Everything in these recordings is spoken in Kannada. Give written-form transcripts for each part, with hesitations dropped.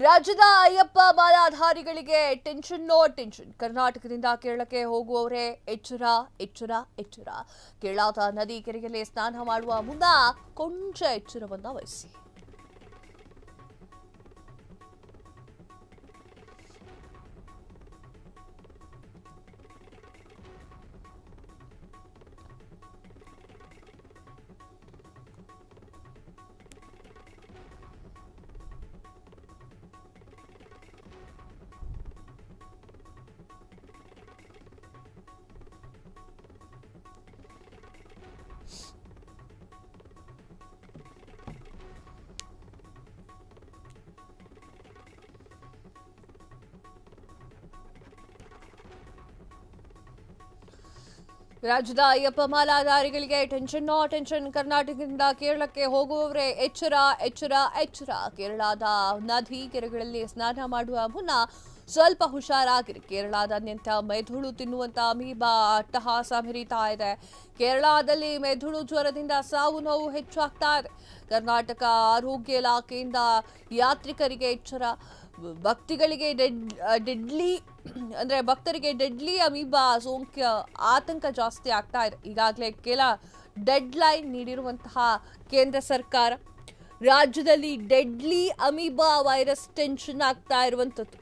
ರಾಜ್ಯದ ಅಯ್ಯಪ್ಪ ಮಾಲಾಧಾರಿಗಳಿಗೆ ಟೆನ್ಷನ್ ನೋ ಟೆನ್ಷನ್. ಕರ್ನಾಟಕದಿಂದ ಕೇರಳಕ್ಕೆ ಹೋಗುವವರೇ ಎಚ್ಚರ ಎಚ್ಚರ ಎಚ್ಚರ. ಕೇರಳದ ನದಿ ಕೆರೆಯಲ್ಲಿ ಸ್ನಾನ ಮಾಡುವ ಮುನ್ನ ಕೊಂಚ ಎಚ್ಚರವನ್ನ ವಹಿಸಿ. ರಾಜ್ಯದ ಅಯ್ಯಪ್ಪ ಮಾಲಾಧಾರಿಗಳಿಗೆ ಟೆನ್ಷನ್ ನೋ ಟೆನ್ಷನ್. ಕರ್ನಾಟಕದಿಂದ ಕೇರಳಕ್ಕೆ ಹೋಗುವವರೇ ಎಚ್ಚರ ಎಚ್ಚರ ಎಚ್ಚರ. ಕೇರಳದ ನದಿ ಕೆರೆಗಳಲ್ಲಿ ಸ್ನಾನ ಮಾಡುವ ಮುನ್ನ ಸ್ವಲ್ಪ ಹುಷಾರಾಗಿರಿ. ಕೇರಳದಾದ್ಯಂತ ಮೆದುಳು ತಿನ್ನುವಂತ ಅಮೀಬಾ ಅಟ್ಟಹಾಸ ಮೆರೀತಾ ಇದೆ. ಕೇರಳದಲ್ಲಿ ಮೆದುಳು ಜ್ವರದಿಂದ ಸಾವು ನೋವು ಹೆಚ್ಚಾಗ್ತಾ ಇದೆ. ಕರ್ನಾಟಕ ಆರೋಗ್ಯ ಇಲಾಖೆಯಿಂದ ಯಾತ್ರಿಕರಿಗೆ ಎಚ್ಚರ. ಭಕ್ತರಿಗೆ ಡೆಡ್ಲಿ ಅಮೀಬಾ ಸೋಂಕು ಆತಂಕ ಜಾಸ್ತಿ ಆಗ್ತಾ ಇದೆ. ಈಗಾಗಲೇ ಕೆಲ ಡೆಡ್ ಲೈನ್ ನೀಡಿರುವಂತಹ ಕೇಂದ್ರ ಸರ್ಕಾರ ರಾಜ್ಯದಲ್ಲಿ ಡೆಡ್ಲಿ ಅಮೀಬಾ ವೈರಸ್ ಟೆನ್ಷನ್ ಆಗ್ತಾ ಇರುವಂತದ್ದು.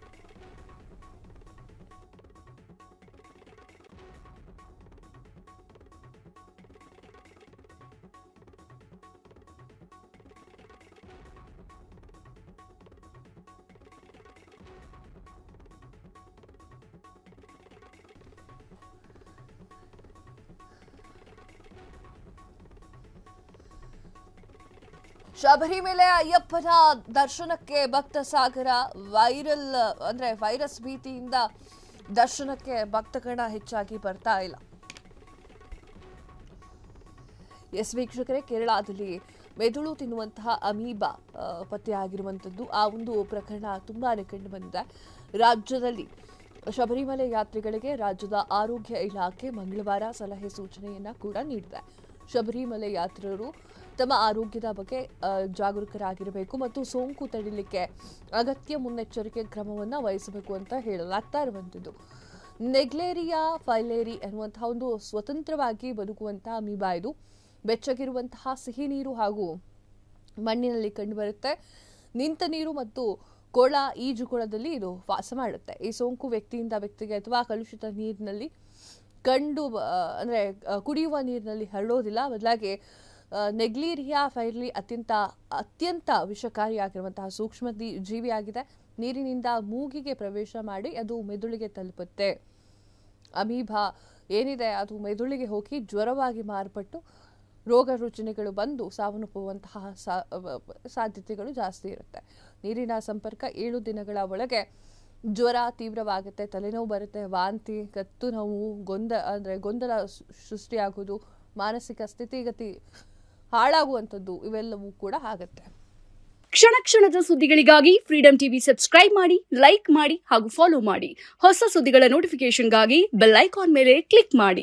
ಶಬರಿಮಲೆ ಅಯ್ಯಪ್ಪನ ದರ್ಶನಕ್ಕೆ ಭಕ್ತ ಸಾಗರ. ವೈರಸ್ ಭೀತಿಯಿಂದ ದರ್ಶನಕ್ಕೆ ಭಕ್ತಗಣ ಹೆಚ್ಚಾಗಿ ಬರ್ತಾ ಇಲ್ಲ. ಎಸ್ ವೀಕ್ಷಕರೇ, ಕೇರಳದಲ್ಲಿ ಮೆದುಳು ತಿನ್ನುವಂತಹ ಅಮೀಬಾ ಪತ್ತೆಯಾಗಿರುವಂಥದ್ದು. ಆ ಒಂದು ಪ್ರಕರಣ ತುಂಬಾನೇ ಕಂಡು ಬಂದಿದೆ. ರಾಜ್ಯದಲ್ಲಿ ಶಬರಿಮಲೆ ಯಾತ್ರಿಗಳಿಗೆ ರಾಜ್ಯದ ಆರೋಗ್ಯ ಇಲಾಖೆ ಮಂಗಳವಾರ ಸಲಹೆ ಸೂಚನೆಯನ್ನ ಕೂಡ ನೀಡಿದೆ. ಶಬರಿಮಲೆ ಯಾತ್ರಿಕರು ತಮ್ಮ ಆರೋಗ್ಯದ ಬಗ್ಗೆ ಜಾಗರೂಕರಾಗಿರಬೇಕು ಮತ್ತು ಸೋಂಕು ತಡೆಯಲಿಕ್ಕೆ ಅಗತ್ಯ ಮುನ್ನೆಚ್ಚರಿಕೆ ಕ್ರಮವನ್ನು ವಹಿಸಬೇಕು ಅಂತ ಹೇಳಲಾಗ್ತಾ ಇರುವಂಥದ್ದು. ನೆಗ್ಲೇರಿಯಾ ಫೈಲೇರಿ ಎನ್ನುವಂತಹ ಒಂದು ಸ್ವತಂತ್ರವಾಗಿ ಬದುಕುವಂತಹ ಅಮೀಬಾ ಇದು. ಬೆಚ್ಚಗಿರುವಂತಹ ಸಿಹಿ ನೀರು ಹಾಗೂ ಮಣ್ಣಿನಲ್ಲಿ ಕಂಡುಬರುತ್ತೆ. ನಿಂತ ನೀರು ಮತ್ತು ಕೊಳ, ಈಜುಕೊಳದಲ್ಲಿ ಇದು ವಾಸ ಮಾಡುತ್ತೆ. ಈ ಸೋಂಕು ವ್ಯಕ್ತಿಯಿಂದ ವ್ಯಕ್ತಿಗೆ ಅಥವಾ ಕಲುಷಿತ ನೀರಿನಲ್ಲಿ ಕುಡಿಯುವ ನೀರಿನಲ್ಲಿ ಹರಡೋದಿಲ್ಲ. ಬದಲಾಗಿ ನೆಗ್ಲೇರಿಯಾ ಫೈಲೇರಿ ಅತ್ಯಂತ ವಿಷಕಾರಿಯಾಗಿರುವಂತಹ ಸೂಕ್ಷ್ಮ ಜೀವಿಯಾಗಿದೆ. ನೀರಿನಿಂದ ಮೂಗಿಗೆ ಪ್ರವೇಶ ಮಾಡಿ ಅದು ಮೆದುಳಿಗೆ ತಲುಪುತ್ತೆ. ಅಮೀಬಾ ಏನಿದೆ ಅದು ಮೆದುಳಿಗೆ ಹೋಗಿ ಜ್ವರವಾಗಿ ಮಾರ್ಪಟ್ಟು ರೋಗ ರುಜಿನಗಳು ಬಂದು ಸಾವನ್ನಪ್ಪುವಂತಹ ಸಾಧ್ಯತೆಗಳು ಜಾಸ್ತಿ ಇರುತ್ತೆ. ನೀರಿನ ಸಂಪರ್ಕ 7 ದಿನಗಳ ಒಳಗೆ ಜ್ವರ ತೀವ್ರವಾಗುತ್ತೆ, ತಲೆನೋವು ಬರುತ್ತೆ, ವಾಂತಿ, ಕತ್ತು ನೋವು, ಗೊಂದಲ ಸೃಷ್ಟಿಯಾಗುವುದು, ಮಾನಸಿಕ ಸ್ಥಿತಿಗತಿ ಹಾಳಾಗುವಂಥದ್ದು ಇವೆಲ್ಲವೂ ಕೂಡ ಆಗುತ್ತೆ. ಕ್ಷಣ ಕ್ಷಣದ ಸುದ್ದಿಗಳಿಗಾಗಿ ಫ್ರೀಡಂ ಟಿವಿ ಸಬ್ಸ್ಕ್ರೈಬ್ ಮಾಡಿ, ಲೈಕ್ ಮಾಡಿ ಹಾಗೂ ಫಾಲೋ ಮಾಡಿ. ಹೊಸ ಸುದ್ದಿಗಳ ನೋಟಿಫಿಕೇಶನ್ಗಾಗಿ ಬೆಲ್ ಐಕಾನ್ ಮೇಲೆ ಕ್ಲಿಕ್ ಮಾಡಿ.